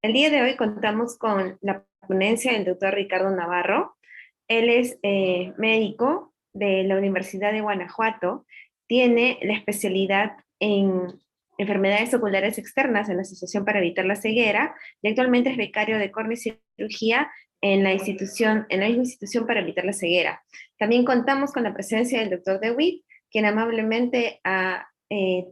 El día de hoy contamos con la ponencia del doctor Ricardo Navarro. Él es médico de la Universidad de Guanajuato, tiene la especialidad en enfermedades oculares externas en la Asociación para Evitar la Ceguera y actualmente es becario de córnea y cirugía en la misma institución para evitar la ceguera. También contamos con la presencia del doctor DeWitt, quien amablemente ha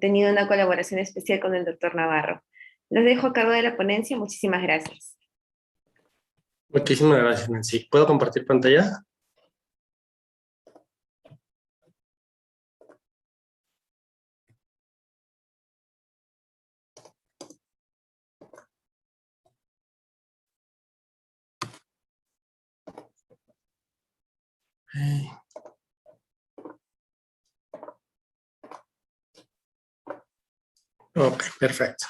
tenido una colaboración especial con el doctor Navarro. Los dejo a cargo de la ponencia. Muchísimas gracias. Muchísimas gracias, Nancy. ¿Puedo compartir pantalla? Ok, perfecto.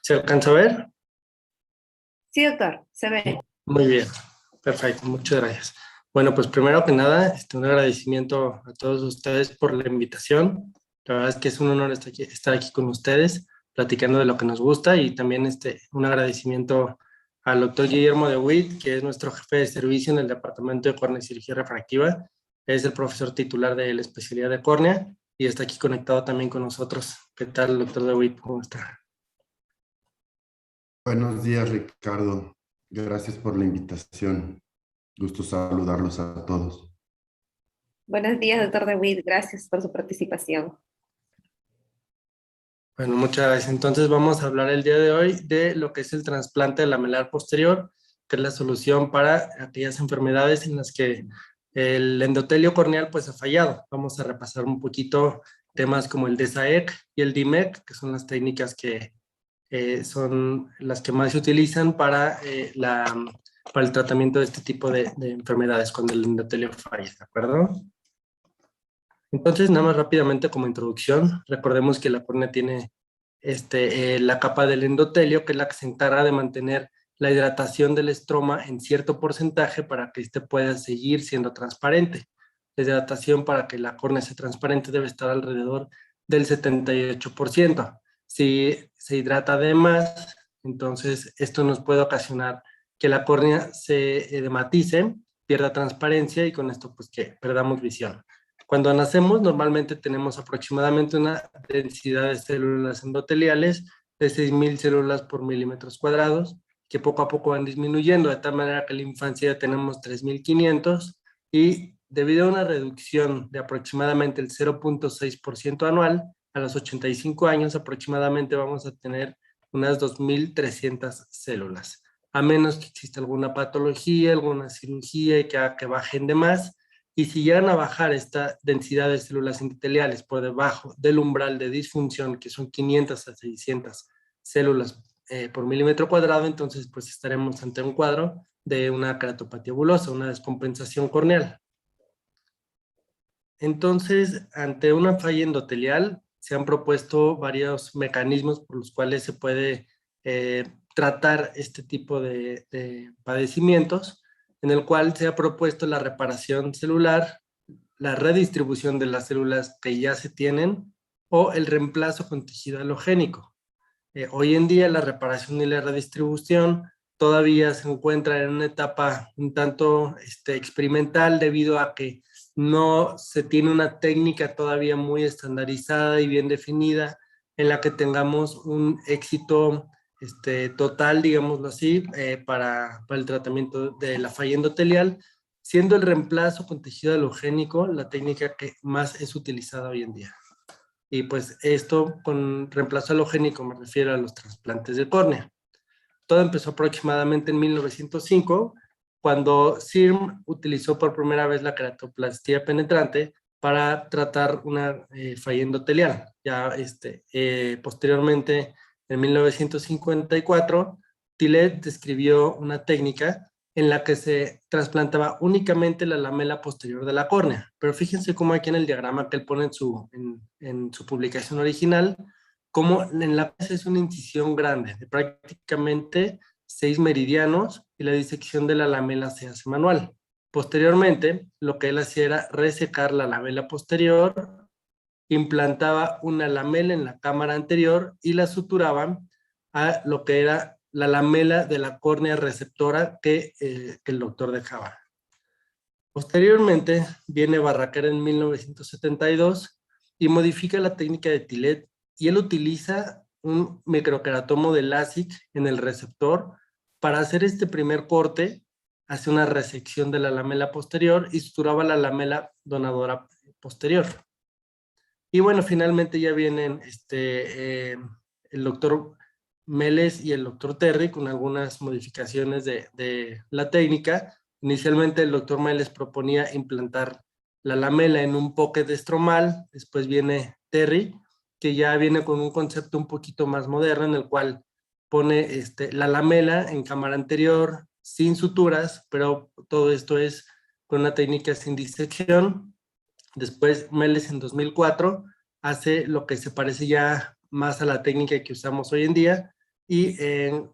¿Se alcanza a ver? Sí, doctor, se ve. Muy bien, perfecto, muchas gracias. Bueno, pues primero que nada, un agradecimiento a todos ustedes por la invitación. La verdad es que es un honor estar aquí con ustedes, platicando de lo que nos gusta, y también un agradecimiento al doctor Guillermo DeWitt, que es nuestro jefe de servicio en el Departamento de Córnea y Cirugía Refractiva. Es el profesor titular de la especialidad de córnea y está aquí conectado también con nosotros. ¿Qué tal, doctor DeWitt? ¿Cómo está? Buenos días, Ricardo. Gracias por la invitación. Gusto saludarlos a todos. Buenos días, doctor DeWitt. Gracias por su participación. Bueno, muchas gracias. Entonces vamos a hablar el día de hoy de lo que es el trasplante lamelar posterior, que es la solución para aquellas enfermedades en las que el endotelio corneal pues ha fallado. Vamos a repasar un poquito temas como el DSAEC y el DIMEC, que son las técnicas que son las que más se utilizan para el tratamiento de este tipo de enfermedades cuando el endotelio falla, ¿de acuerdo? Entonces, nada más rápidamente como introducción, recordemos que la córnea tiene la capa del endotelio, que es la que se encarga de mantener la hidratación del estroma en cierto porcentaje para que éste pueda seguir siendo transparente. La hidratación para que la córnea sea transparente debe estar alrededor del 78%. Si se hidrata de más, entonces esto nos puede ocasionar que la córnea se edematice, pierda transparencia y con esto pues que perdamos visión. Cuando nacemos, normalmente tenemos aproximadamente una densidad de células endoteliales de 6,000 células por milímetros cuadrados, que poco a poco van disminuyendo, de tal manera que en la infancia ya tenemos 3,500, y debido a una reducción de aproximadamente el 0,6% anual, a los 85 años aproximadamente vamos a tener unas 2,300 células. A menos que exista alguna patología, alguna cirugía y que bajen de más. Y si llegan a bajar esta densidad de células endoteliales por debajo del umbral de disfunción, que son 500 a 600 células por milímetro cuadrado, entonces pues estaremos ante un cuadro de una keratopatía bulosa, una descompensación corneal. Entonces, ante una falla endotelial, se han propuesto varios mecanismos por los cuales se puede tratar este tipo de padecimientos, en el cual se ha propuesto la reparación celular, la redistribución de las células que ya se tienen o el reemplazo con tejido halogénico. Hoy en día la reparación y la redistribución todavía se encuentra en una etapa un tanto experimental, debido a que no se tiene una técnica todavía muy estandarizada y bien definida en la que tengamos un éxito total, digámoslo así, para el tratamiento de la falla endotelial, siendo el reemplazo con tejido halogénico la técnica que más es utilizada hoy en día. Y pues esto con reemplazo halogénico me refiero a los trasplantes de córnea. Todo empezó aproximadamente en 1905, cuando CIRM utilizó por primera vez la queratoplastia penetrante para tratar una falla endotelial. Ya posteriormente, en 1954, Tillet describió una técnica en la que se trasplantaba únicamente la lamela posterior de la córnea. Pero fíjense cómo aquí en el diagrama que él pone en su publicación original, como en la base es una incisión grande de prácticamente 6 meridianos, y la disección de la lamela se hace manual. Posteriormente, lo que él hacía era resecar la lamela posterior, implantaba una lamela en la cámara anterior y la suturaba a lo que era la lamela de la córnea receptora que el doctor dejaba. Posteriormente viene Barraquer en 1972 y modifica la técnica de Tillet, y él utiliza un microqueratomo de LASIK en el receptor para hacer este primer corte. Hace una resección de la lamela posterior y suturaba la lamela donadora posterior. Y bueno, finalmente ya vienen el doctor Meles y el doctor Terry con algunas modificaciones de la técnica. Inicialmente el doctor Meles proponía implantar la lamela en un pocket estromal. Después viene Terry, que ya viene con un concepto un poquito más moderno, en el cual pone la lamela en cámara anterior, sin suturas, pero todo esto es con una técnica sin disección. Después Meles en 2004 hace lo que se parece ya más a la técnica que usamos hoy en día, y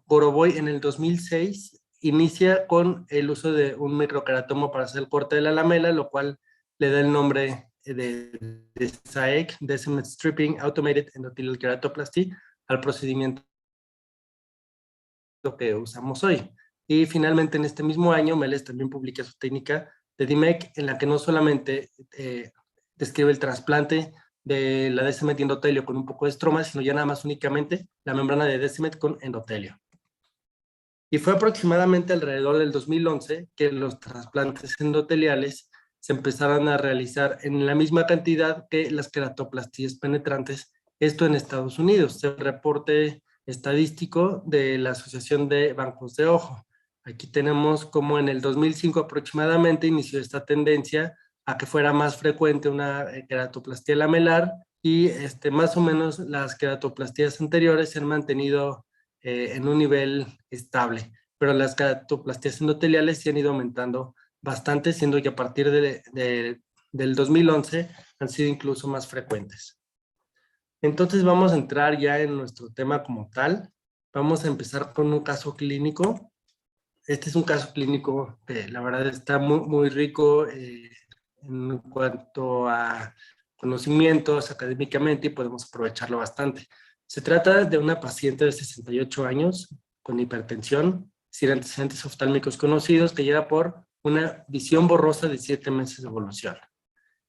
Goroboy en el 2006 inicia con el uso de un microqueratomo para hacer el corte de la lamela, lo cual le da el nombre de DSAEK, Descendant Stripping Automated Endothelial Keratoplasty, al procedimiento que usamos hoy. Y finalmente en este mismo año Meles también publica su técnica de DMEK, en la que no solamente describe el trasplante de la Descemet endotelio con un poco de estroma, sino ya nada más únicamente la membrana de Descemet con endotelio. Y fue aproximadamente alrededor del 2011 que los trasplantes endoteliales se empezaron a realizar en la misma cantidad que las queratoplastías penetrantes, esto en Estados Unidos. El reporte estadístico de la Asociación de Bancos de Ojo. Aquí tenemos como en el 2005 aproximadamente inició esta tendencia a que fuera más frecuente una queratoplastía lamelar, y más o menos las queratoplastías anteriores se han mantenido en un nivel estable, pero las queratoplastías endoteliales sí han ido aumentando bastante, siendo que a partir del 2011 han sido incluso más frecuentes. Entonces vamos a entrar ya en nuestro tema como tal. Vamos a empezar con un caso clínico. Este es un caso clínico que la verdad está muy, muy rico en cuanto a conocimientos académicamente, y podemos aprovecharlo bastante. Se trata de una paciente de 68 años con hipertensión, sin antecedentes oftálmicos conocidos, que llega por una visión borrosa de 7 meses de evolución.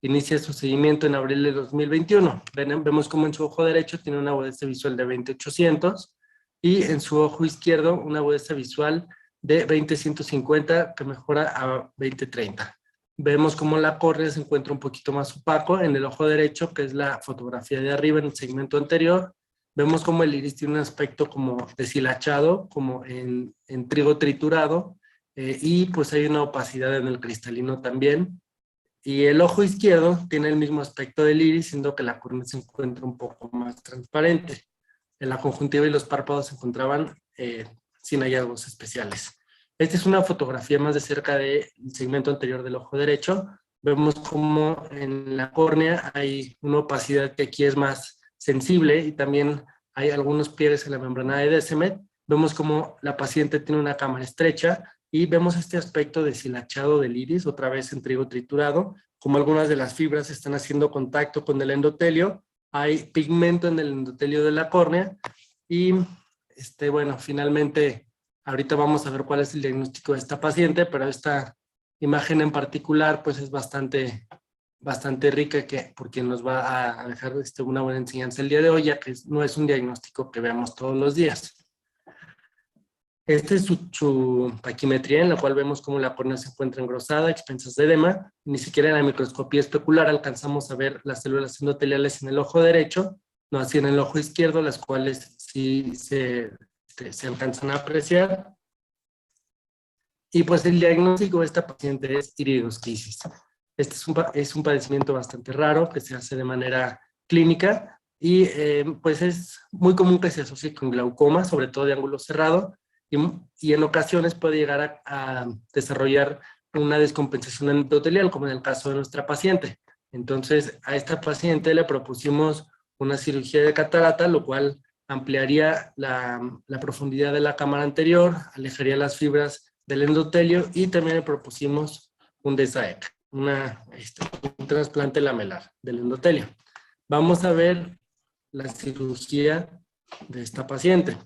Inicia su seguimiento en abril de 2021. Vemos como en su ojo derecho tiene una agudeza visual de 20/800 y en su ojo izquierdo una agudeza visual de 20/150 que mejora a 20/30. Vemos como la córnea se encuentra un poquito más opaco en el ojo derecho, que es la fotografía de arriba en el segmento anterior. Vemos como el iris tiene un aspecto como deshilachado, como en trigo triturado, y pues hay una opacidad en el cristalino también. Y el ojo izquierdo tiene el mismo aspecto del iris, siendo que la córnea se encuentra un poco más transparente. En la conjuntiva y los párpados se encontraban sin hallazgos especiales. Esta es una fotografía más de cerca del segmento anterior del ojo derecho. Vemos como en la córnea hay una opacidad que aquí es más sensible, y también hay algunos pliegues en la membrana de Descemet. Vemos como la paciente tiene una cámara estrecha, y vemos este aspecto deshilachado del iris, otra vez en trigo triturado, como algunas de las fibras están haciendo contacto con el endotelio. Hay pigmento en el endotelio de la córnea, y bueno, finalmente ahorita vamos a ver cuál es el diagnóstico de esta paciente, pero esta imagen en particular pues es bastante rica, porque nos va a dejar una buena enseñanza el día de hoy, ya que no es un diagnóstico que veamos todos los días. Esta es su paquimetría, en la cual vemos cómo la córnea se encuentra engrosada, a expensas de edema. Ni siquiera en la microscopía especular alcanzamos a ver las células endoteliales en el ojo derecho, no así en el ojo izquierdo, las cuales sí se alcanzan a apreciar. Y pues el diagnóstico de esta paciente es iridosquisis. Este es un padecimiento bastante raro que se hace de manera clínica, y pues es muy común que se asocie con glaucoma, sobre todo de ángulo cerrado, y en ocasiones puede llegar a desarrollar una descompensación endotelial, como en el caso de nuestra paciente. Entonces, a esta paciente le propusimos una cirugía de catarata, lo cual ampliaría la profundidad de la cámara anterior, alejaría las fibras del endotelio, y también le propusimos un DSAEK, un trasplante lamelar del endotelio. Vamos a ver la cirugía de esta paciente.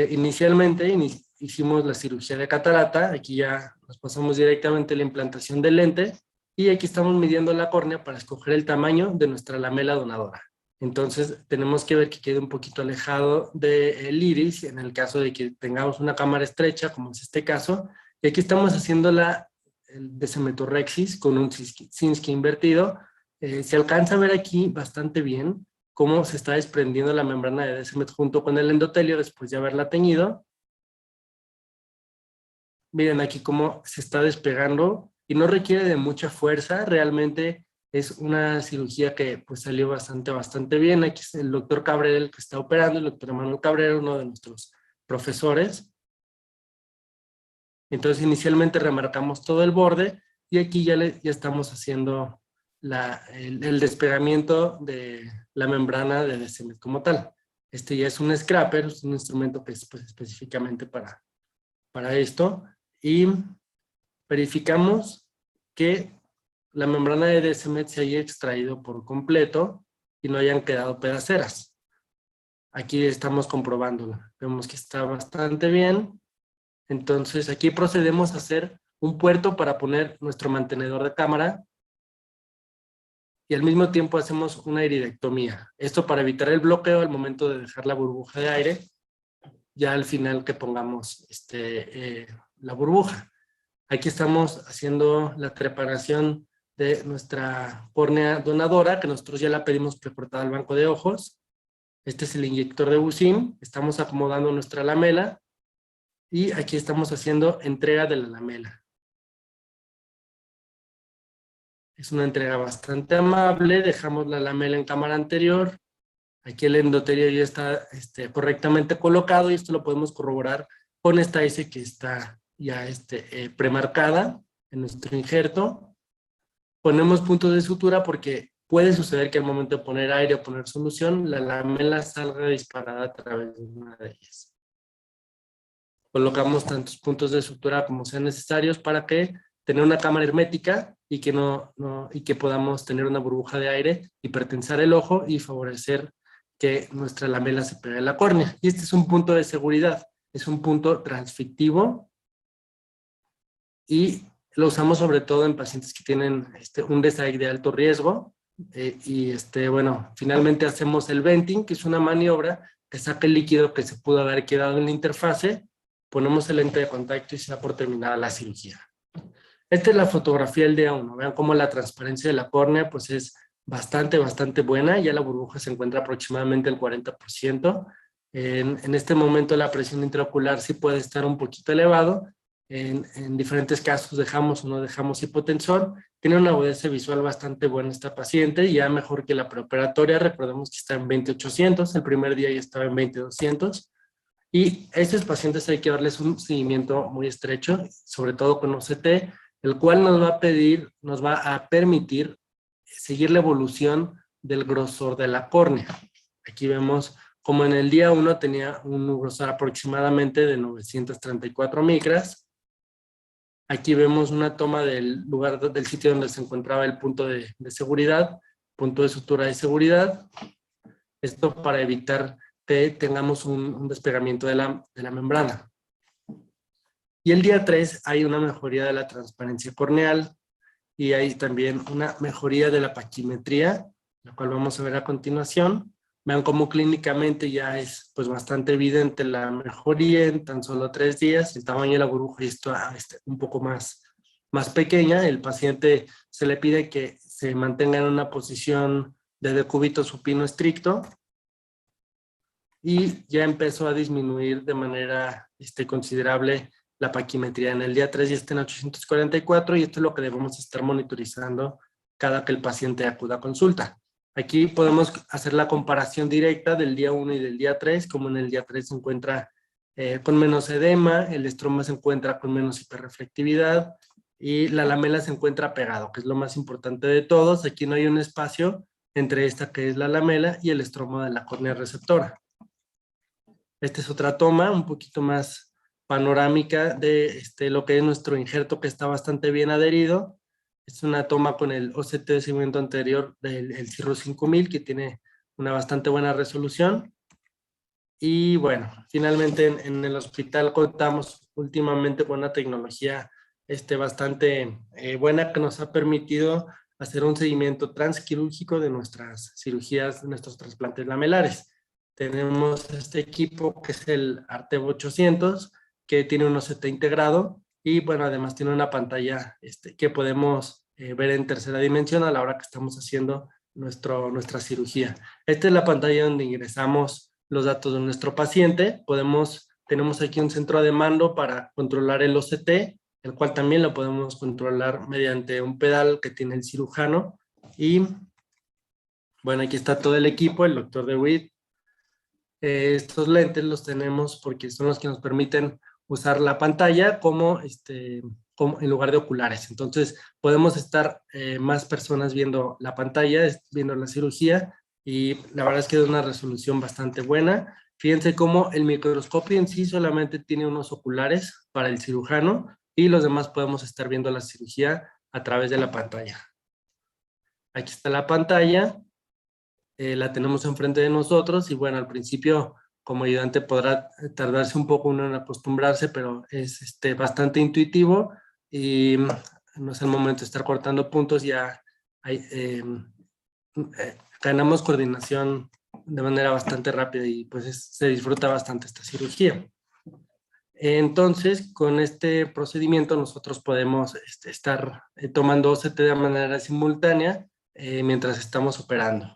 Inicialmente hicimos la cirugía de catarata, aquí ya nos pasamos directamente a la implantación del lente, y aquí estamos midiendo la córnea para escoger el tamaño de nuestra lamela donadora. Entonces tenemos que ver que quede un poquito alejado del iris, en el caso de que tengamos una cámara estrecha, como es este caso, y aquí estamos haciendo el desimetorrexis con un Sinski invertido. Se alcanza a ver aquí bastante bien cómo se está desprendiendo la membrana de Descemet junto con el endotelio después de haberla teñido. Miren aquí cómo se está despegando y no requiere de mucha fuerza, realmente es una cirugía que pues salió bastante bien. Aquí es el doctor Cabrera el que está operando, el doctor Manuel Cabrera, uno de nuestros profesores. Entonces inicialmente remarcamos todo el borde y aquí ya estamos haciendo el despegamiento de la membrana de Descemet como tal. Este ya es un scraper, es un instrumento que es pues, específicamente para esto, y verificamos que la membrana de Descemet se haya extraído por completo y no hayan quedado pedaceras. Aquí estamos comprobándolo. Vemos que está bastante bien. Entonces aquí procedemos a hacer un puerto para poner nuestro mantenedor de cámara y al mismo tiempo hacemos una iridectomía. Esto para evitar el bloqueo al momento de dejar la burbuja de aire, ya al final que pongamos la burbuja. Aquí estamos haciendo la preparación de nuestra córnea donadora, que nosotros ya la pedimos precortada al banco de ojos. Este es el inyector de Bucin. Estamos acomodando nuestra lamela y aquí estamos haciendo entrega de la lamela. Es una entrega bastante amable. Dejamos la lamela en cámara anterior. Aquí el endotelio ya está correctamente colocado y esto lo podemos corroborar con esta S que está ya premarcada en nuestro injerto. Ponemos puntos de sutura porque puede suceder que al momento de poner aire o poner solución, la lamela salga disparada a través de una de ellas. Colocamos tantos puntos de sutura como sean necesarios para que tener una cámara hermética y que, y que podamos tener una burbuja de aire, hipertensar el ojo y favorecer que nuestra lamela se pegue a la córnea. Y este es un punto de seguridad, es un punto transfictivo y lo usamos sobre todo en pacientes que tienen un DSAIC de alto riesgo. Bueno, finalmente hacemos el venting, que es una maniobra que saca el líquido que se pudo haber quedado en la interfase, ponemos el lente de contacto y se da por terminada la cirugía. Esta es la fotografía del día 1. Vean cómo la transparencia de la córnea pues es bastante buena. Ya la burbuja se encuentra aproximadamente el 40%. En este momento la presión intraocular sí puede estar un poquito elevado. En diferentes casos dejamos o no dejamos hipotensor. Tiene una agudeza visual bastante buena esta paciente, ya mejor que la preoperatoria. Recordemos que está en 20/800, el primer día ya estaba en 20/200. Y a estos pacientes hay que darles un seguimiento muy estrecho, sobre todo con OCT, el cual nos va a permitir seguir la evolución del grosor de la córnea. Aquí vemos como en el día 1 tenía un grosor aproximadamente de 934 micras. Aquí vemos una toma del lugar del sitio donde se encontraba el punto de seguridad, punto de sutura de seguridad. Esto para evitar que tengamos un despegamiento de la membrana. Y el día 3 hay una mejoría de la transparencia corneal y hay también una mejoría de la paquimetría, la cual vamos a ver a continuación. Vean cómo clínicamente ya es pues bastante evidente la mejoría en tan solo 3 días. El tamaño de la burbuja está un poco más pequeña. El paciente se le pide que se mantenga en una posición de decúbito supino estricto y ya empezó a disminuir de manera considerable la paquimetría. En el día 3 ya está en 844 y esto es lo que debemos estar monitorizando cada que el paciente acuda a consulta. Aquí podemos hacer la comparación directa del día 1 y del día 3, como en el día 3 se encuentra con menos edema, el estroma se encuentra con menos hiperreflectividad y la lamela se encuentra pegado, que es lo más importante de todos. Aquí no hay un espacio entre esta que es la lamela y el estroma de la córnea receptora. Esta es otra toma un poquito más panorámica de lo que es nuestro injerto, que está bastante bien adherido. Es una toma con el OCT de seguimiento anterior del Cirro 5000, que tiene una bastante buena resolución. Y bueno, finalmente en el hospital contamos últimamente con una tecnología bastante buena que nos ha permitido hacer un seguimiento transquirúrgico de nuestras cirugías, de nuestros trasplantes lamelares. Tenemos este equipo que es el Artevo 800, que tiene un OCT integrado y bueno, además tiene una pantalla que podemos ver en tercera dimensión a la hora que estamos haciendo nuestra cirugía. Esta es la pantalla donde ingresamos los datos de nuestro paciente. Tenemos aquí un centro de mando para controlar el OCT, el cual también lo podemos controlar mediante un pedal que tiene el cirujano. Y bueno, aquí está todo el equipo, el doctor DeWitt. Estos lentes los tenemos porque son los que nos permiten usar la pantalla como en lugar de oculares. Entonces, podemos estar más personas viendo la pantalla, viendo la cirugía, y la verdad es que es una resolución bastante buena. Fíjense cómo el microscopio en sí solamente tiene unos oculares para el cirujano y los demás podemos estar viendo la cirugía a través de la pantalla. Aquí está la pantalla. La tenemos enfrente de nosotros y bueno, al principio como ayudante podrá tardarse un poco uno en acostumbrarse, pero es bastante intuitivo y no es el momento de estar cortando puntos, ya ganamos coordinación de manera bastante rápida y pues se disfruta bastante esta cirugía. Entonces, con este procedimiento nosotros podemos estar tomando OCT de manera simultánea mientras estamos operando.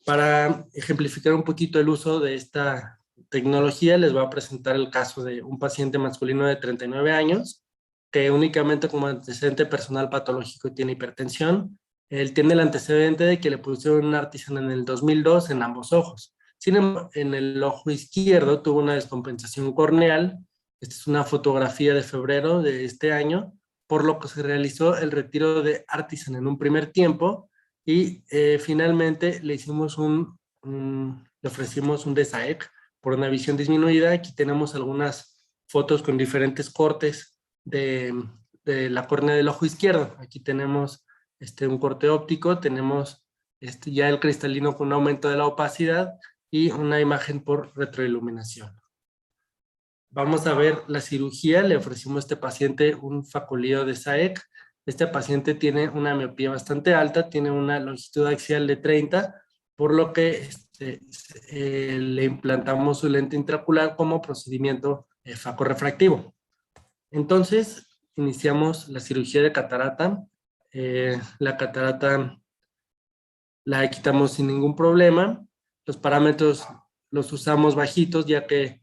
Para ejemplificar un poquito el uso de esta tecnología, les voy a presentar el caso de un paciente masculino de 39 años que únicamente como antecedente personal patológico tiene hipertensión. Él tiene el antecedente de que le pusieron un Artisan en el 2002 en ambos ojos. Sin embargo, en el ojo izquierdo tuvo una descompensación corneal. Esta es una fotografía de febrero de este año, por lo que se realizó el retiro de Artisan en un primer tiempo y finalmente le ofrecimos un DESAEC por una visión disminuida. Aquí tenemos algunas fotos con diferentes cortes de la córnea del ojo izquierdo. Aquí tenemos un corte óptico, tenemos ya el cristalino con un aumento de la opacidad y una imagen por retroiluminación. Vamos a ver la cirugía. Le ofrecimos a este paciente un Facolío DESAEC. Este paciente tiene una miopía bastante alta, tiene una longitud axial de 30, por lo que le implantamos su lente intraocular como procedimiento facorrefractivo. Entonces, iniciamos la cirugía de catarata. La catarata la quitamos sin ningún problema. Los parámetros los usamos bajitos, ya que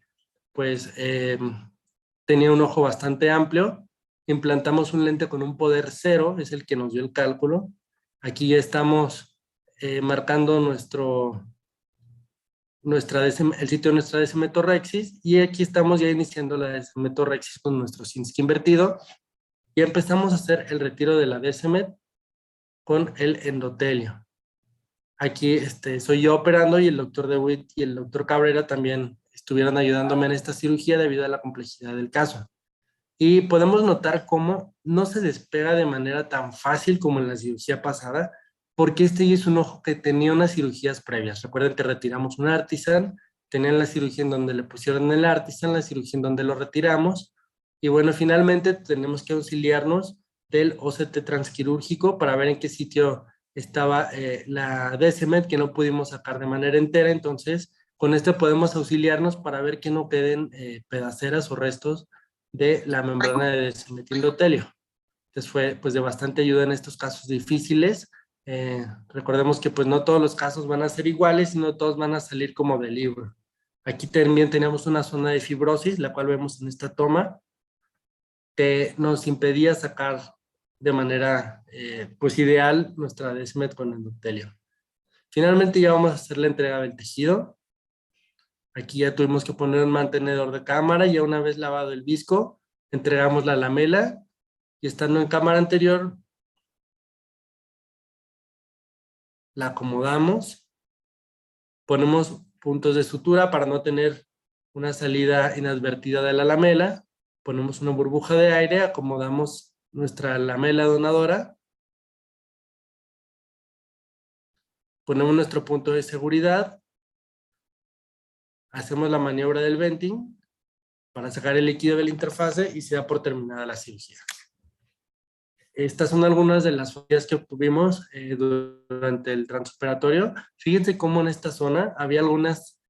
pues tenía un ojo bastante amplio. Implantamos un lente con un poder 0, es el que nos dio el cálculo. Aquí ya estamos marcando el sitio de nuestra descemetorrexis y aquí estamos ya iniciando la descemetorrexis con nuestro Sinski invertido y empezamos a hacer el retiro de la descemet con el endotelio. Aquí soy yo operando y el doctor DeWitt y el doctor Cabrera también estuvieron ayudándome en esta cirugía debido a la complejidad del caso. Y podemos notar cómo no se despega de manera tan fácil como en la cirugía pasada, porque ya es un ojo que tenía unas cirugías previas. Recuerden que retiramos un Artisan, tenían la cirugía en donde le pusieron el Artisan, la cirugía en donde lo retiramos, y bueno, finalmente tenemos que auxiliarnos del OCT transquirúrgico para ver en qué sitio estaba la DSMED que no pudimos sacar de manera entera. Entonces, con esto podemos auxiliarnos para ver que no queden pedaceras o restos de la membrana de endotelio. Entonces fue pues de bastante ayuda en estos casos difíciles. Recordemos que pues no todos los casos van a ser iguales y no todos van a salir como del libro. Aquí también tenemos una zona de fibrosis, la cual vemos en esta toma, que nos impedía sacar de manera pues ideal nuestra desmet con endotelio. Finalmente ya vamos a hacer la entrega del tejido. Aquí ya tuvimos que poner un mantenedor de cámara y ya una vez lavado el visco, entregamos la lamela y estando en cámara anterior, la acomodamos, ponemos puntos de sutura para no tener una salida inadvertida de la lamela, ponemos una burbuja de aire, acomodamos nuestra lamela donadora, ponemos nuestro punto de seguridad hacemos la maniobra del venting para sacar el líquido de la interfase y se da por terminada la cirugía. Estas son algunas de las fotografías que obtuvimos durante el transoperatorio. Fíjense cómo en esta zona había algunos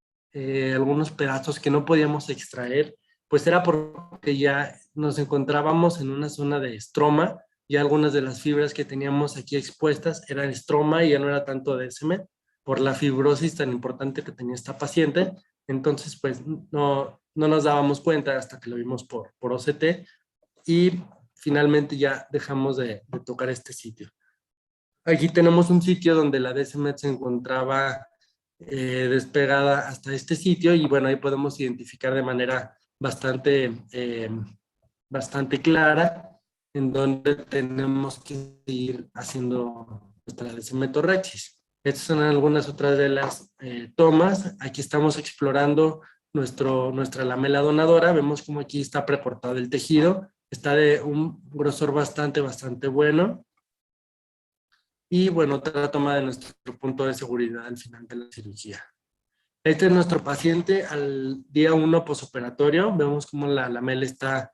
pedazos que no podíamos extraer, pues era porque ya nos encontrábamos en una zona de estroma y algunas de las fibras que teníamos aquí expuestas eran estroma y ya no era tanto DSM por la fibrosis tan importante que tenía esta paciente. Entonces, pues no nos dábamos cuenta hasta que lo vimos por OCT y finalmente ya dejamos de tocar este sitio. Aquí tenemos un sitio donde la DSM se encontraba despegada hasta este sitio y bueno, ahí podemos identificar de manera bastante clara en donde tenemos que ir haciendo nuestra DSM torrexis. Estas son algunas otras de las tomas. Aquí estamos explorando nuestra lamela donadora. Vemos como aquí está precortado el tejido. Está de un grosor bastante bueno. Y bueno, otra toma de nuestro punto de seguridad al final de la cirugía. Este es nuestro paciente al día 1 posoperatorio. Vemos como la lamela está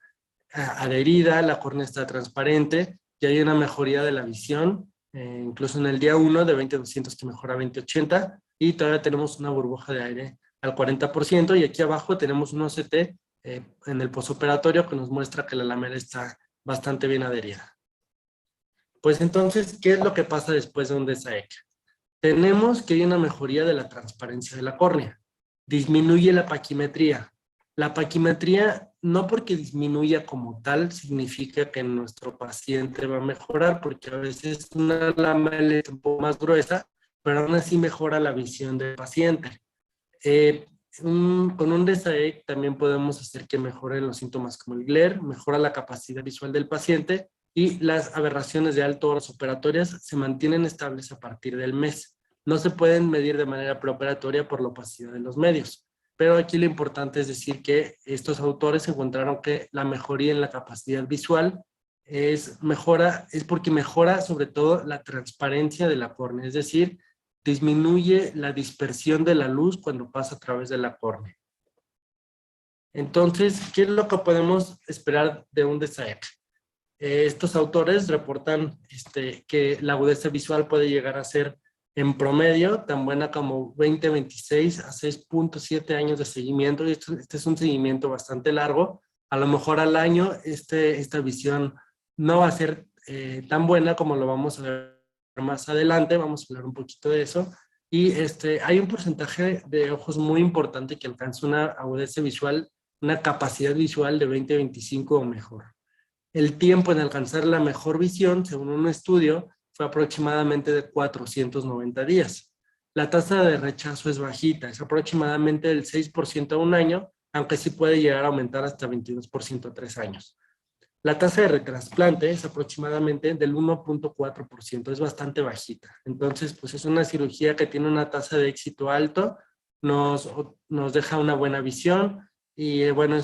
adherida, la córnea está transparente y hay una mejoría de la visión, incluso en el día 1 de 20/200 que mejora a 20/80 y todavía tenemos una burbuja de aire al 40% y aquí abajo tenemos un OCT en el posoperatorio que nos muestra que la lamela está bastante bien adherida. Pues entonces, ¿qué es lo que pasa después de un DSAEC? Tenemos que hay una mejoría de la transparencia de la córnea. Disminuye la paquimetría. La paquimetría, no porque disminuya como tal, significa que nuestro paciente va a mejorar, porque a veces una lamela es un poco más gruesa, pero aún así mejora la visión del paciente. Con un DSAEC también podemos hacer que mejoren los síntomas como el glare, mejora la capacidad visual del paciente y las aberraciones de alto horas operatorias se mantienen estables a partir del mes. No se pueden medir de manera preoperatoria por la opacidad de los medios. Pero aquí lo importante es decir que estos autores encontraron que la mejoría en la capacidad visual es porque mejora sobre todo la transparencia de la córnea, es decir, disminuye la dispersión de la luz cuando pasa a través de la córnea. Entonces, ¿qué es lo que podemos esperar de un DSAEC? Estos autores reportan que la agudeza visual puede llegar a ser en promedio tan buena como 26 a 6.7 años de seguimiento, y este es un seguimiento bastante largo. A lo mejor al año esta visión no va a ser tan buena como lo vamos a ver más adelante, vamos a hablar un poquito de eso. Y hay un porcentaje de ojos muy importante que alcanza una agudeza visual, una capacidad visual de 20-25 o mejor. El tiempo en alcanzar la mejor visión, según un estudio, fue aproximadamente de 490 días. La tasa de rechazo es bajita, es aproximadamente del 6% a un año, aunque sí puede llegar a aumentar hasta 22% a 3 años. La tasa de retrasplante es aproximadamente del 1.4%, es bastante bajita. Entonces, pues es una cirugía que tiene una tasa de éxito alto, nos deja una buena visión y bueno,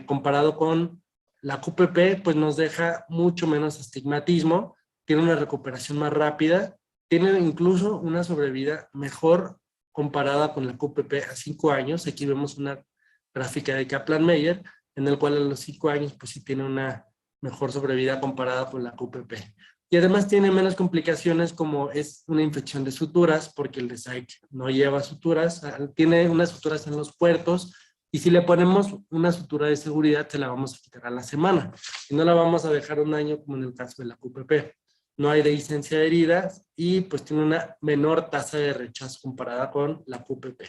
comparado con la QPP, pues nos deja mucho menos astigmatismo, tiene una recuperación más rápida, tiene incluso una sobrevida mejor comparada con la QPP a 5 años. Aquí vemos una gráfica de Kaplan-Meier, en el cual a los 5 años pues sí tiene una mejor sobrevida comparada con la QPP. Y además tiene menos complicaciones como es una infección de suturas, porque el DSAEC no lleva suturas, tiene unas suturas en los puertos, y si le ponemos una sutura de seguridad, se la vamos a quitar a la semana. Y no la vamos a dejar un año como en el caso de la QPP. No hay dehiscencia de heridas y pues tiene una menor tasa de rechazo comparada con la QPP.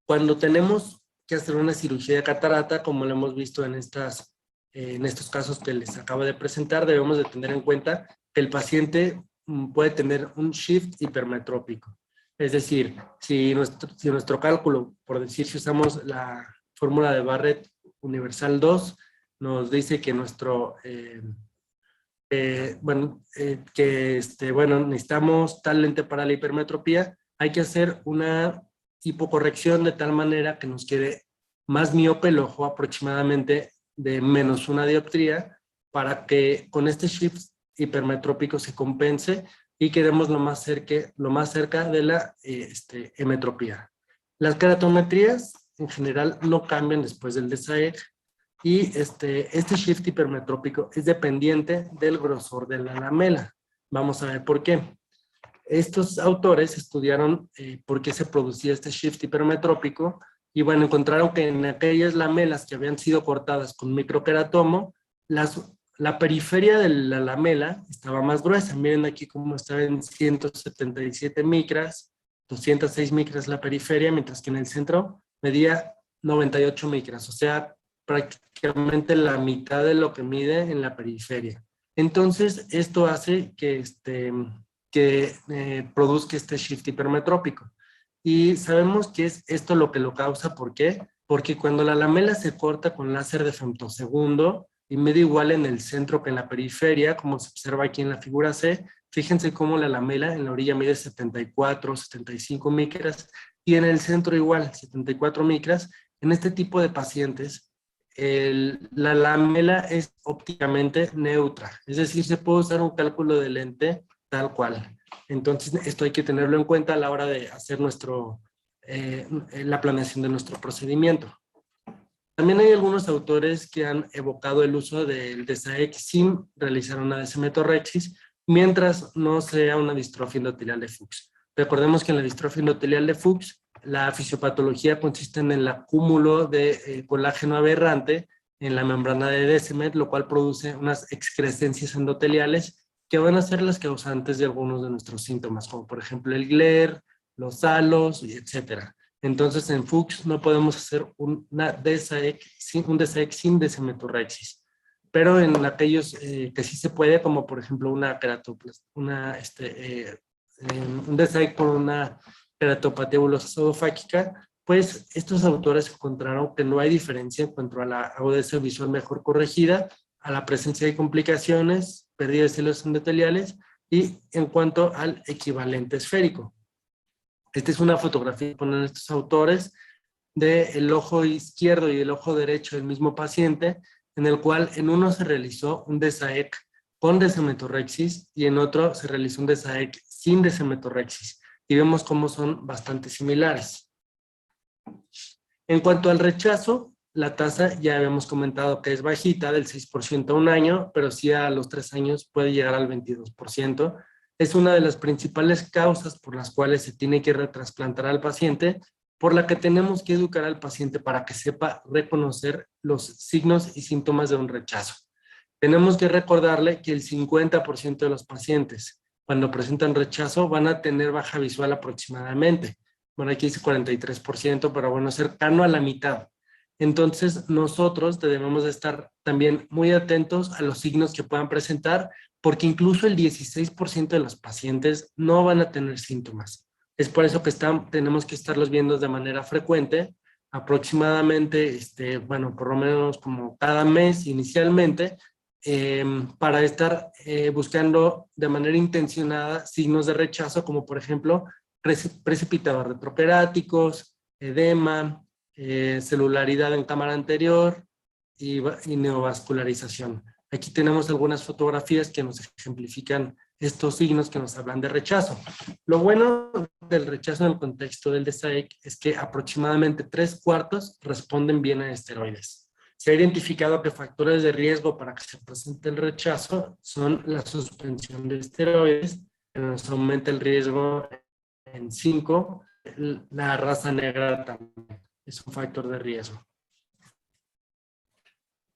Cuando tenemos que hacer una cirugía de catarata, como lo hemos visto en estos casos que les acabo de presentar, debemos de tener en cuenta que el paciente puede tener un shift hipermetrópico. Es decir, si nuestro cálculo, por decir, si usamos la fórmula de Barrett universal 2, nos dice que necesitamos tal lente para la hipermetropía, hay que hacer una hipocorrección de tal manera que nos quede más miope el ojo, aproximadamente de -1 dioptría, para que con este shift hipermetrópico se compense y quedemos lo más cerca de la emetropía. Las keratometrías en general no cambian después del DSAEC y este shift hipermetrópico es dependiente del grosor de la lamela. Vamos a ver por qué. Estos autores estudiaron por qué se producía este shift hipermetrópico y bueno, encontraron que en aquellas lamelas que habían sido cortadas con microqueratomo, la periferia de la lamela estaba más gruesa. Miren aquí cómo está en 177 micras, 206 micras la periferia, mientras que en el centro medía 98 micras, o sea, prácticamente la mitad de lo que mide en la periferia. Entonces, esto hace que produzca este shift hipermetrópico. Y sabemos que es esto lo que lo causa. ¿Por qué? Porque cuando la lamela se corta con láser de femtosegundo y mide igual en el centro que en la periferia, como se observa aquí en la figura C, fíjense cómo la lamela en la orilla mide 74, 75 micras y en el centro igual, 74 micras. En este tipo de pacientes, la lamela es ópticamente neutra, es decir, se puede usar un cálculo de lente tal cual. Entonces, esto hay que tenerlo en cuenta a la hora de hacer la planeación de nuestro procedimiento. También hay algunos autores que han evocado el uso del DSAEC sin realizar una desimetorrexis, mientras no sea una distrofia endotelial de Fuchs. Recordemos que en la distrofia endotelial de Fuchs, la fisiopatología consiste en el acúmulo de colágeno aberrante en la membrana de Descemet, lo cual produce unas excrescencias endoteliales que van a ser las causantes de algunos de nuestros síntomas, como por ejemplo el GLER, los halos, etc. Entonces en Fuchs no podemos hacer un DSAEC sin desimetorrexis, pero en aquellos que sí se puede, como por ejemplo un DSAEC por una keratopatía bulosa pseudofáquica, pues estos autores encontraron que no hay diferencia en cuanto a la agudeza visual mejor corregida, a la presencia de complicaciones, pérdida de células endoteliales y en cuanto al equivalente esférico. Esta es una fotografía que ponen estos autores del ojo izquierdo y el ojo derecho del mismo paciente, en el cual en uno se realizó un DSAEC con desimetorrexis y en otro se realizó un DSAEC sin desimetorrexis. Y vemos cómo son bastante similares. En cuanto al rechazo, la tasa ya habíamos comentado que es bajita, del 6% a un año, pero sí a los 3 años puede llegar al 22%. Es una de las principales causas por las cuales se tiene que retrasplantar al paciente, por la que tenemos que educar al paciente para que sepa reconocer los signos y síntomas de un rechazo. Tenemos que recordarle que el 50% de los pacientes, cuando presentan rechazo, van a tener baja visual aproximadamente. Bueno, aquí dice 43%, pero bueno, cercano a la mitad. Entonces, nosotros debemos de estar también muy atentos a los signos que puedan presentar, porque incluso el 16% de los pacientes no van a tener síntomas. Es por eso que tenemos que estarlos viendo de manera frecuente, aproximadamente, bueno, por lo menos como cada mes inicialmente, para estar buscando de manera intencionada signos de rechazo, como por ejemplo, precipitados retroqueráticos, edema, celularidad en cámara anterior y neovascularización. Aquí tenemos algunas fotografías que nos ejemplifican estos signos que nos hablan de rechazo. Lo bueno del rechazo en el contexto del DSAEC es que aproximadamente 3/4 responden bien a esteroides. Se ha identificado que factores de riesgo para que se presente el rechazo son la suspensión de esteroides, que nos aumenta el riesgo en 5, la raza negra también es un factor de riesgo.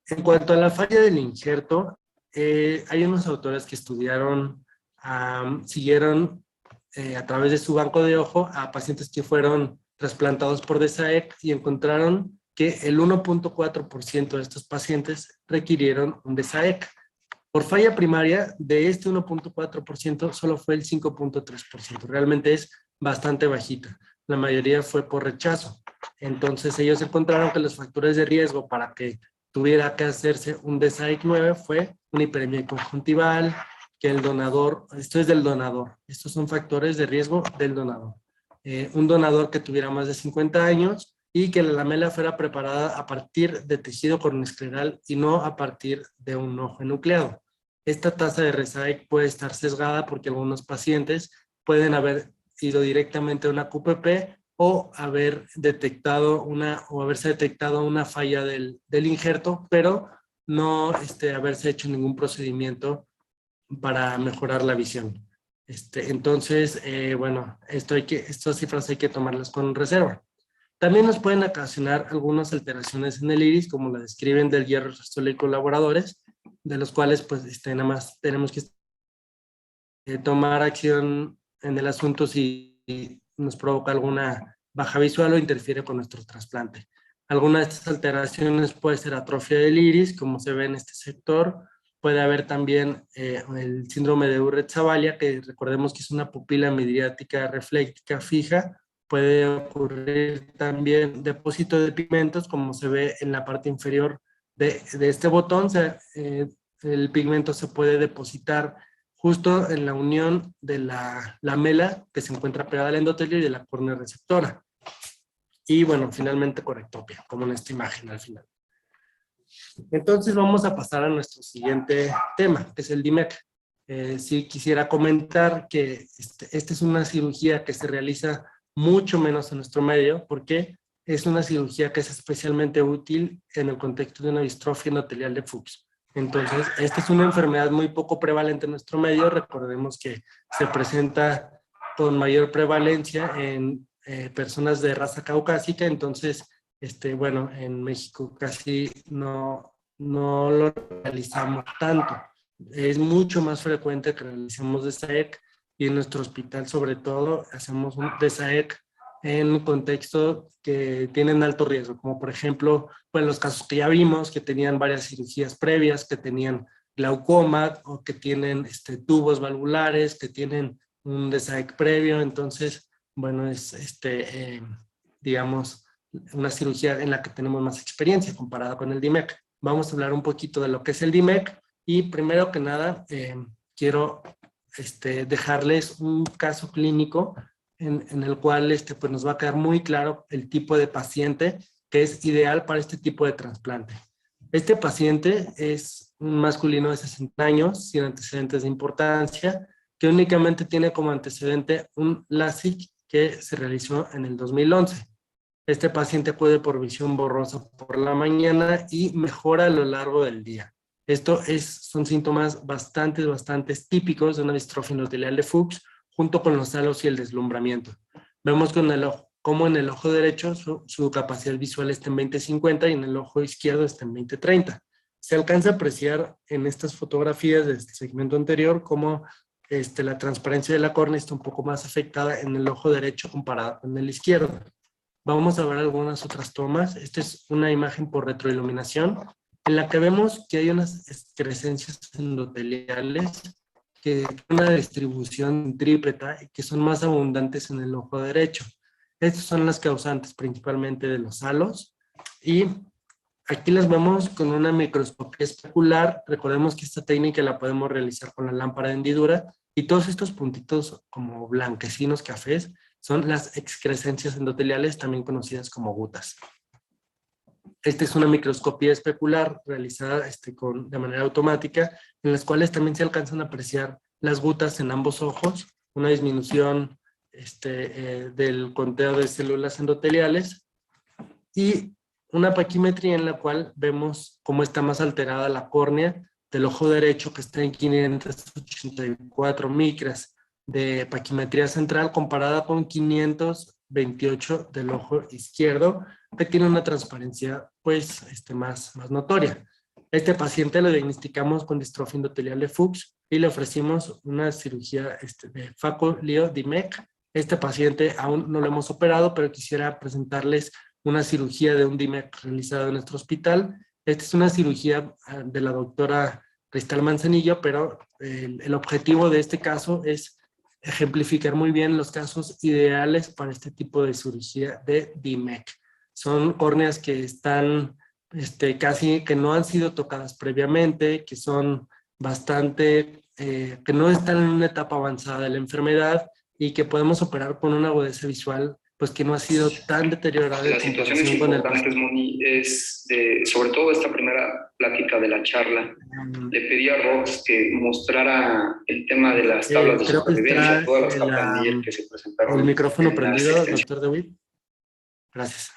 En cuanto a la falla del injerto, hay unos autores que estudiaron, siguieron a través de su banco de ojo a pacientes que fueron trasplantados por DSAEC y encontraron que el 1.4% de estos pacientes requirieron un DSAEC. Por falla primaria, de este 1.4% solo fue el 5.3%. Realmente es bastante bajita. La mayoría fue por rechazo. Entonces ellos encontraron que los factores de riesgo para que tuviera que hacerse un DSAEC 9 fue una hiperemia conjuntival, que el donador, esto es del donador, estos son factores de riesgo del donador. Un donador que tuviera más de 50 años y que la lamela fuera preparada a partir de tejido coronoescleral y no a partir de un ojo enucleado. Esta tasa de DSAEC puede estar sesgada porque algunos pacientes pueden haber ido directamente a una QPP o haberse detectado una falla del injerto, pero no haberse hecho ningún procedimiento para mejorar la visión. Entonces, bueno, estas cifras hay que tomarlas con reserva. También nos pueden ocasionar algunas alteraciones en el iris, como la describen del hierro y colaboradores, de los cuales pues nada más tenemos que tomar acción en el asunto si nos provoca alguna baja visual o interfiere con nuestro trasplante. Alguna de estas alteraciones puede ser atrofia del iris, como se ve en este sector. Puede haber también el síndrome de Urret-Zavallia, que recordemos que es una pupila midriática refléctica fija. Puede ocurrir también depósito de pigmentos, como se ve en la parte inferior de este botón. El pigmento se puede depositar justo en la unión de la lamela que se encuentra pegada al endotelio y de la córnea receptora. Y bueno, finalmente correctopia, como en esta imagen al final. Entonces vamos a pasar a nuestro siguiente tema, que es el DIMEC. Sí quisiera comentar que esta es una cirugía que se realiza mucho menos en nuestro medio, porque es una cirugía que es especialmente útil en el contexto de una distrofia endotelial de Fuchs. Entonces, esta es una enfermedad muy poco prevalente en nuestro medio. Recordemos que se presenta con mayor prevalencia en personas de raza caucásica. Entonces, bueno, en México casi no lo realizamos tanto. Es mucho más frecuente que realicemos DSAEC, y en nuestro hospital sobre todo hacemos un DSAEC en contextos que tienen alto riesgo, como por ejemplo, pues los casos que ya vimos, que tenían varias cirugías previas, que tenían glaucoma o que tienen tubos valvulares, que tienen un DSAEC previo. Entonces, bueno, es digamos, una cirugía en la que tenemos más experiencia comparada con el DIMEC. Vamos a hablar un poquito de lo que es el DIMEC, y primero que nada quiero dejarles un caso clínico en el cual pues nos va a quedar muy claro el tipo de paciente que es ideal para este tipo de trasplante. Este paciente es un masculino de 60 años, sin antecedentes de importancia, que únicamente tiene como antecedente un LASIK que se realizó en el 2011. Este paciente acude por visión borrosa por la mañana y mejora a lo largo del día. Son síntomas bastante típicos de una distrofia endotelial de Fuchs, junto con los halos y el deslumbramiento. Vemos como en el ojo derecho su capacidad visual está en 20/50 y en el ojo izquierdo está en 20/30. Se alcanza a apreciar en estas fotografías de este segmento anterior cómo la transparencia de la córnea está un poco más afectada en el ojo derecho comparado con el izquierdo. Vamos a ver algunas otras tomas. Esta es una imagen por retroiluminación, en la que vemos que hay unas excrescencias endoteliales que tienen una distribución trípleta y que son más abundantes en el ojo derecho. Estas son las causantes principalmente de los halos, y aquí las vemos con una microscopía especular. Recordemos que esta técnica la podemos realizar con la lámpara de hendidura, y todos estos puntitos como blanquecinos cafés son las excrescencias endoteliales, también conocidas como gutas. Esta es una microscopía especular realizada de manera automática, en las cuales también se alcanzan a apreciar las gutas en ambos ojos, una disminución del conteo de células endoteliales, y una paquimetría en la cual vemos cómo está más alterada la córnea del ojo derecho, que está en 584 micras de paquimetría central, comparada con 528 del ojo izquierdo, que tiene una transparencia pues más notoria. Este paciente lo diagnosticamos con distrofia endotelial de Fuchs y le ofrecimos una cirugía de Faco-Leo-DIMEC. Este paciente aún no lo hemos operado, pero quisiera presentarles una cirugía de un DIMEC realizada en nuestro hospital. Esta es una cirugía de la doctora Cristal Manzanillo, pero el objetivo de este caso es ejemplificar muy bien los casos ideales para este tipo de cirugía de DIMEC. Son córneas que están casi que no han sido tocadas previamente, que son que no están en una etapa avanzada de la enfermedad, y que podemos operar con una agudeza visual pues que no ha sido tan deteriorada. Las situaciones importantes, Moni, es sobre todo esta primera plática de la charla. Le pedí a Rox que mostrara el tema de las tablas de supervivencia, todas las tablas que se presentaron. El micrófono prendido, doctor DeWitt. Gracias.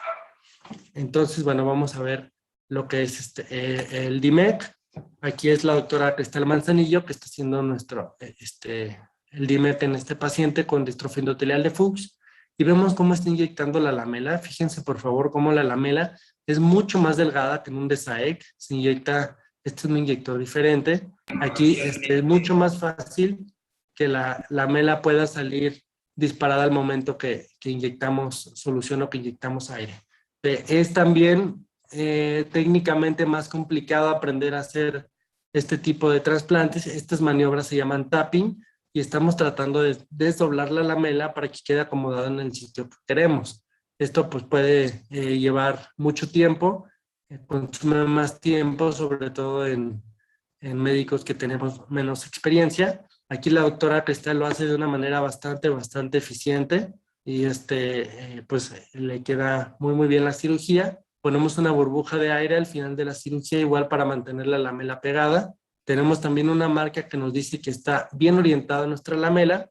Entonces, bueno, vamos a ver lo que es el DIMEC. Aquí es la doctora Cristal Manzanillo, que está haciendo el DIMEC en este paciente con distrofia endotelial de Fuchs. Y vemos cómo está inyectando la lamela. Fíjense, por favor, cómo la lamela es mucho más delgada que en un DESAEC. Se inyecta, este es un inyector diferente. Aquí es mucho más fácil que la lamela pueda salir disparada al momento que inyectamos solución o que inyectamos aire. Es también técnicamente más complicado aprender a hacer este tipo de trasplantes. Estas maniobras se llaman tapping y estamos tratando de desdoblar la lamela para que quede acomodada en el sitio que queremos. Esto pues puede llevar mucho tiempo, consume más tiempo, sobre todo en médicos que tenemos menos experiencia. Aquí la doctora Cristal lo hace de una manera bastante eficiente y pues le queda muy bien la cirugía. Ponemos una burbuja de aire al final de la cirugía igual para mantener la lamela pegada. Tenemos también una marca que nos dice que está bien orientada nuestra lamela.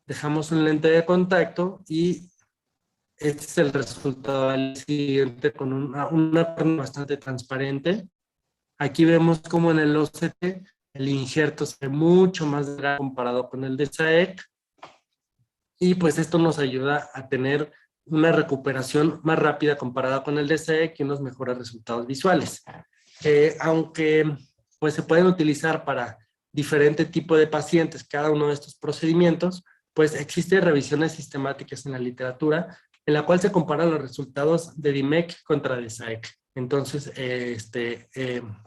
Dejamos un lente de contacto y este es el resultado al siguiente con una forma bastante transparente. Aquí vemos como en el OCT el injerto se ve mucho más grande comparado con el de DESAEC. Y pues esto nos ayuda a tener una recuperación más rápida comparada con el DESAEC y unos mejores resultados visuales. Aunque pues se pueden utilizar para diferente tipo de pacientes cada uno de estos procedimientos, pues existen revisiones sistemáticas en la literatura en la cual se comparan los resultados de DIMEC contra DESAEC. Entonces,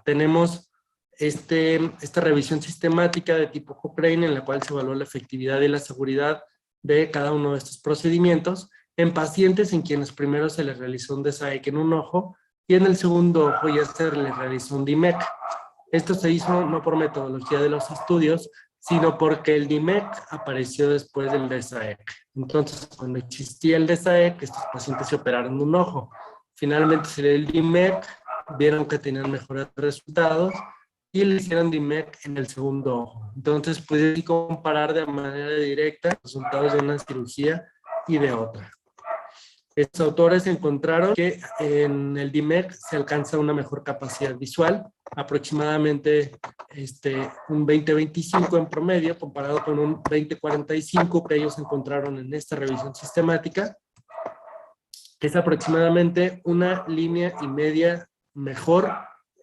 tenemos esta revisión sistemática de tipo Cochrane en la cual se evalúa la efectividad y la seguridad de cada uno de estos procedimientos en pacientes en quienes primero se les realizó un DESAEC en un ojo y en el segundo ojo ya se les realizó un DIMEC. Esto se hizo no por metodología de los estudios, sino porque el DIMEC apareció después del DESAEC. Entonces, cuando existía el DESAEC, estos pacientes se operaron un ojo. Finalmente se dio el DIMEC, vieron que tenían mejores resultados y le hicieron DIMEC en el segundo ojo. Entonces, pude comparar de manera directa los resultados de una cirugía y de otra. Estos autores encontraron que en el DIMEC se alcanza una mejor capacidad visual, aproximadamente un 20-25 en promedio, comparado con un 20-45 que ellos encontraron en esta revisión sistemática, que es aproximadamente 1,5 líneas mejor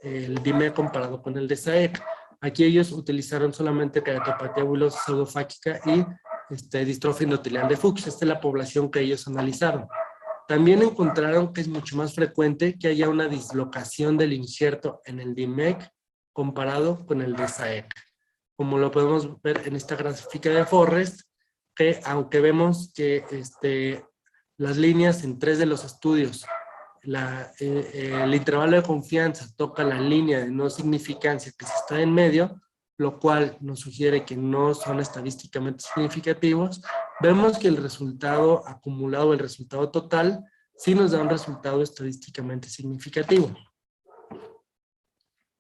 el DIMEC comparado con el DESAEC. Aquí ellos utilizaron solamente keratopatía bulosa pseudofáquica y distrofia endotelial de Fuchs. Esta es la población que ellos analizaron. También encontraron que es mucho más frecuente que haya una dislocación del injerto en el DIMEC comparado con el DESAEC. Como lo podemos ver en esta gráfica de Forrest, que aunque vemos que las líneas en 3 de los estudios, el intervalo de confianza toca la línea de no significancia que se está en medio, lo cual nos sugiere que no son estadísticamente significativos, vemos que el resultado acumulado, el resultado total, sí nos da un resultado estadísticamente significativo.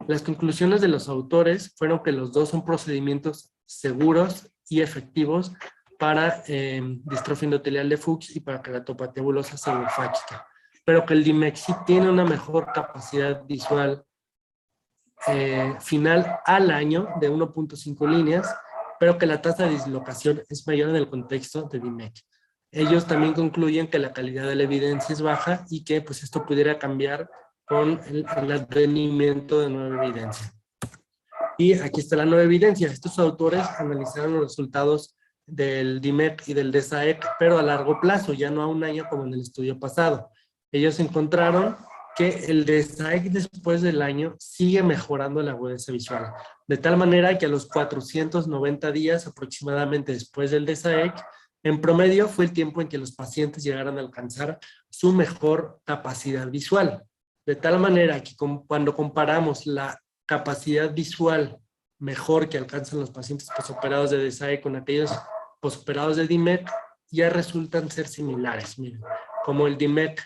Las conclusiones de los autores fueron que los dos son procedimientos seguros y efectivos para distrofia endotelial de Fuchs y para keratopatía bulosa pseudofáquica, pero que el DIMEC sí tiene una mejor capacidad visual final al año de 1.5 líneas, pero que la tasa de dislocación es mayor en el contexto de DIMEC. Ellos también concluyen que la calidad de la evidencia es baja y que pues esto pudiera cambiar con el advenimiento de nueva evidencia. Y aquí está la nueva evidencia. Estos autores analizaron los resultados del DIMEC y del DESAEC, pero a largo plazo, ya no a un año como en el estudio pasado. Ellos encontraron que el DESAEC después del año sigue mejorando la agudeza visual, de tal manera que a los 490 días aproximadamente después del DESAEC, en promedio fue el tiempo en que los pacientes llegaron a alcanzar su mejor capacidad visual. De tal manera que cuando comparamos la capacidad visual mejor que alcanzan los pacientes posoperados de DESAEC con aquellos posoperados de DIMEC, ya resultan ser similares. Miren, como el DIMEC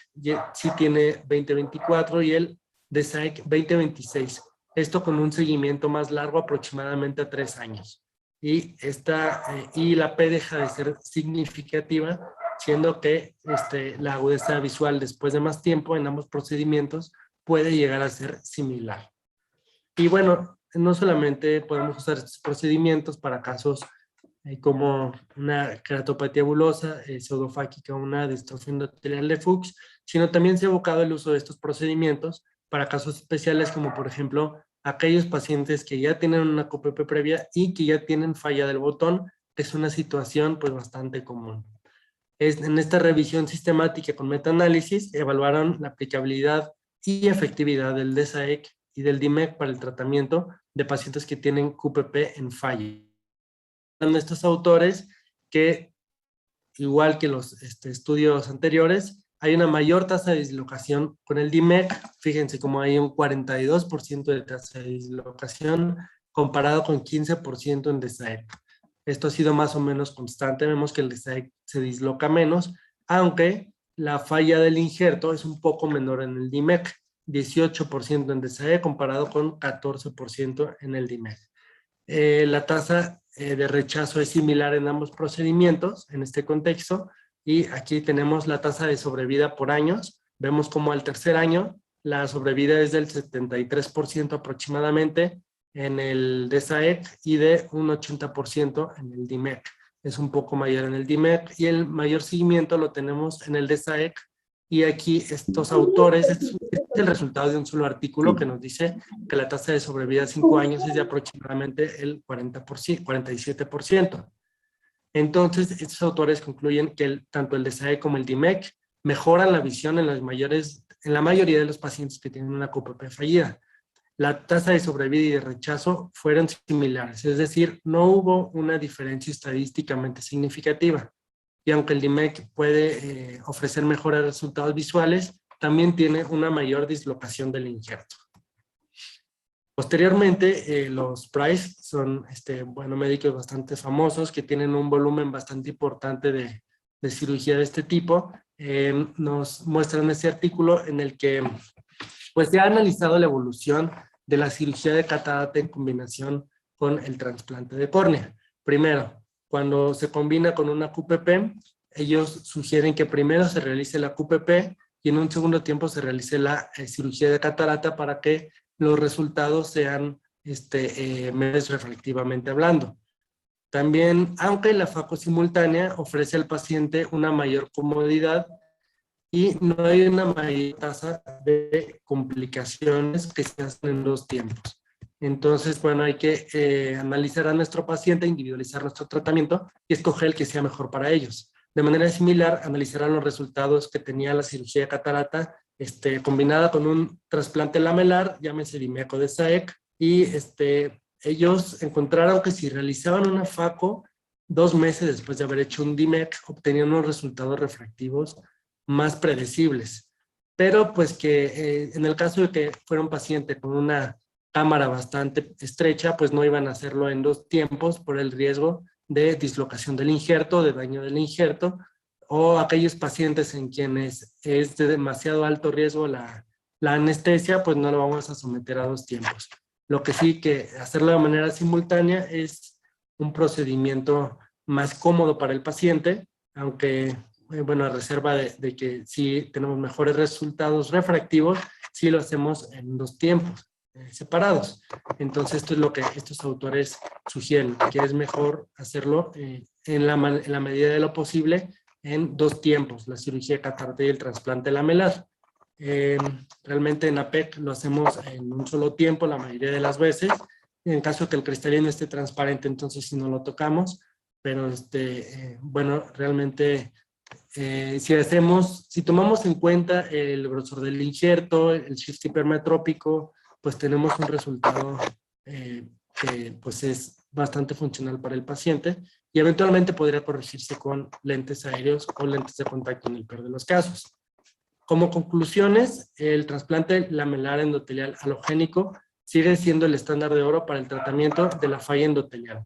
sí tiene 20-24 y el DESAEC 20-26. Esto con un seguimiento más largo, aproximadamente a 3 años. Y la P deja de ser significativa siendo que la agudeza visual después de más tiempo en ambos procedimientos puede llegar a ser similar. Y bueno, no solamente podemos usar estos procedimientos para casos como una queratopatía bulosa, pseudofáquica, una distrofia endotelial de Fuchs, sino también se ha evocado el uso de estos procedimientos para casos especiales como por ejemplo aquellos pacientes que ya tienen una QPP previa y que ya tienen falla del botón, que es una situación pues bastante común. En esta revisión sistemática con metaanálisis evaluaron la aplicabilidad y efectividad del DSAEC y del DIMEC para el tratamiento de pacientes que tienen QPP en falla. Estos autores que, igual que los estudios anteriores, hay una mayor tasa de dislocación con el DIMEC. Fíjense cómo hay un 42% de tasa de dislocación comparado con 15% en DSAEC. Esto ha sido más o menos constante. Vemos que el DSAEC se disloca menos, aunque la falla del injerto es un poco menor en el DIMEC, 18% en DSAEC comparado con 14% en el DIMEC. La tasa de rechazo es similar en ambos procedimientos en este contexto, y aquí tenemos la tasa de sobrevida por años. Vemos como al tercer año la sobrevida es del 73% aproximadamente en el DSAEC y de un 80% en el DIMEC. Es un poco mayor en el DIMEC y el mayor seguimiento lo tenemos en el DSAEC. Y aquí estos autores, este es el resultado de un solo artículo que nos dice que la tasa de sobrevida a 5 años es de aproximadamente el 47%. Entonces, estos autores concluyen que tanto el DSAEC como el DIMEC mejoran la visión en la mayoría de los pacientes que tienen una QPP fallida. La tasa de sobrevida y de rechazo fueron similares, es decir, no hubo una diferencia estadísticamente significativa. Y aunque el DIMEC puede ofrecer mejores resultados visuales, también tiene una mayor dislocación del injerto. Posteriormente, los Price son médicos bastante famosos que tienen un volumen bastante importante de cirugía de este tipo. Nos muestran este artículo en el que pues, se ha analizado la evolución de la cirugía de catarata en combinación con el trasplante de córnea. Primero, cuando se combina con una QPP, ellos sugieren que primero se realice la QPP y en un segundo tiempo se realice la cirugía de catarata para que los resultados sean mejores reflectivamente hablando. También, aunque la faco simultánea ofrece al paciente una mayor comodidad y no hay una mayor tasa de complicaciones que se hacen en 2 tiempos. Entonces, bueno, hay que analizar a nuestro paciente, individualizar nuestro tratamiento y escoger el que sea mejor para ellos. De manera similar, analizarán los resultados que tenía la cirugía de catarata combinada con un trasplante lamelar, llámese DIMEC o DSAEC, y ellos encontraron que si realizaban una FACO 2 meses después de haber hecho un DIMEC, obtenían unos resultados refractivos más predecibles. Pero pues que en el caso de que fuera un paciente con una cámara bastante estrecha, pues no iban a hacerlo en 2 tiempos por el riesgo de dislocación del injerto, de daño del injerto, o aquellos pacientes en quienes es de demasiado alto riesgo la anestesia, pues no lo vamos a someter a 2 tiempos. Lo que sí que hacerlo de manera simultánea es un procedimiento más cómodo para el paciente, aunque, bueno, a reserva de que sí tenemos mejores resultados refractivos, sí lo hacemos en 2 tiempos separados. Entonces, esto es lo que estos autores sugieren, que es mejor hacerlo en la medida de lo posible en 2 tiempos, la cirugía de catarata y el trasplante lamelar. Realmente en APEC lo hacemos en un solo tiempo la mayoría de las veces. En caso de que el cristalino esté transparente, entonces sí no lo tocamos, pero bueno, realmente si tomamos en cuenta el grosor del injerto, el shift hipermetrópico, pues tenemos un resultado que pues es bastante funcional para el paciente y eventualmente podría corregirse con lentes aéreos o lentes de contacto en el peor de los casos. Como conclusiones, el trasplante lamelar endotelial halogénico sigue siendo el estándar de oro para el tratamiento de la falla endotelial.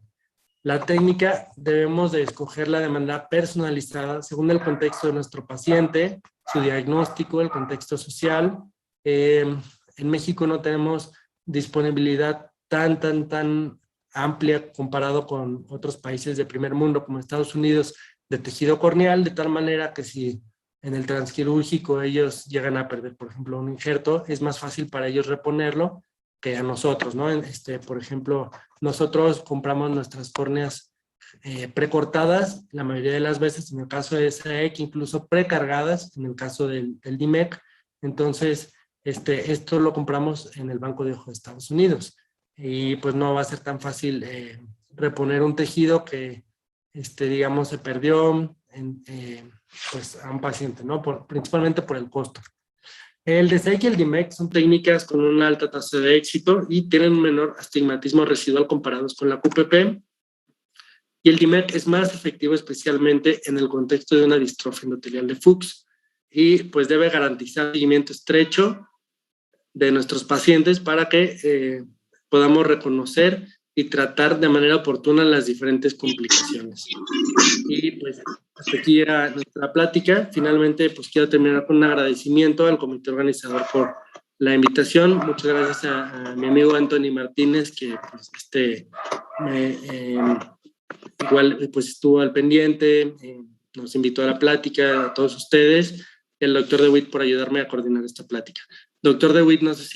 La técnica debemos de escogerla de manera personalizada según el contexto de nuestro paciente, su diagnóstico, el contexto social. En México no tenemos disponibilidad tan amplia comparado con otros países de primer mundo como Estados Unidos, de tejido corneal, de tal manera que si en el transquirúrgico ellos llegan a perder, por ejemplo, un injerto, es más fácil para ellos reponerlo que a nosotros, ¿no? Por ejemplo, nosotros compramos nuestras córneas precortadas, la mayoría de las veces, en el caso de SAEC, incluso precargadas, en el caso del DIMEC. Entonces, esto lo compramos en el Banco de Ojo de Estados Unidos. Y pues no va a ser tan fácil reponer un tejido que, digamos, se perdió pues a un paciente, ¿no? Principalmente por el costo. El DSEC y el DIMEC son técnicas con una alta tasa de éxito y tienen un menor astigmatismo residual comparados con la QPP. Y el DIMEC es más efectivo especialmente en el contexto de una distrofia endotelial de Fuchs y pues debe garantizar seguimiento estrecho de nuestros pacientes para que podamos reconocer y tratar de manera oportuna las diferentes complicaciones. Y pues hasta aquí llega nuestra plática. Finalmente, pues quiero terminar con un agradecimiento al comité organizador por la invitación. Muchas gracias a mi amigo Anthony Martínez, que pues, igual pues estuvo al pendiente, nos invitó a la plática, a todos ustedes, y al doctor DeWitt por ayudarme a coordinar esta plática. Doctor DeWitt, no sé si